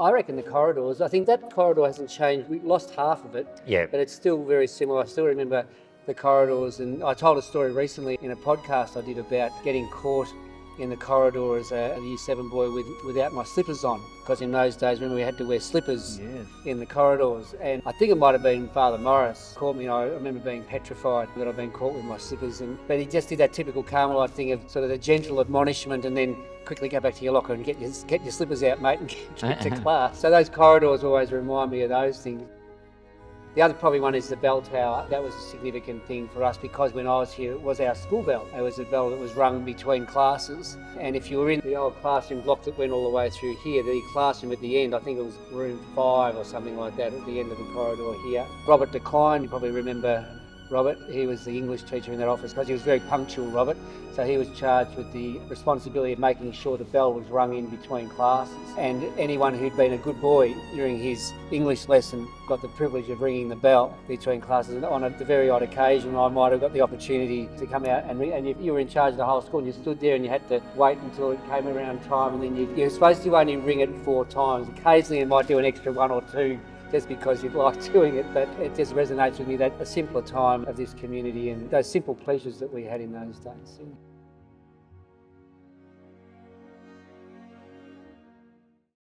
I reckon the corridors, I think that corridor hasn't changed. We lost half of it, Yeah. but it's still very similar. I still remember the corridors, and I told a story recently in a podcast I did about getting caught in the corridor as a Year 7 boy without my slippers on, because in those days, remember, we had to wear slippers in the corridors, and I think it might have been Father Morris caught me. I remember being petrified that I'd been caught with my slippers, but he just did that typical Carmelite thing of sort of the gentle admonishment and then quickly go back to your locker and get your slippers out, mate, and get to class. So those corridors always remind me of those things. The other probably one is the bell tower. That was a significant thing for us because when I was here, it was our school bell. It was a bell that was rung between classes. And if you were in the old classroom block that went all the way through here, the classroom at the end, I think it was room 5 or something like that at the end of the corridor here. Robert Decline, you probably remember Robert. He was the English teacher in that office because he was very punctual, Robert. So he was charged with the responsibility of making sure the bell was rung in between classes. And anyone who'd been a good boy during his English lesson got the privilege of ringing the bell between classes. And on the very odd occasion, I might have got the opportunity to come out and ring. And if you were in charge of the whole school and you stood there and you had to wait until it came around time, and then you're supposed to only ring it 4 times. Occasionally you might do an extra 1 or 2 just because you'd like doing it, but it just resonates with me that a simpler time of this community and those simple pleasures that we had in those days.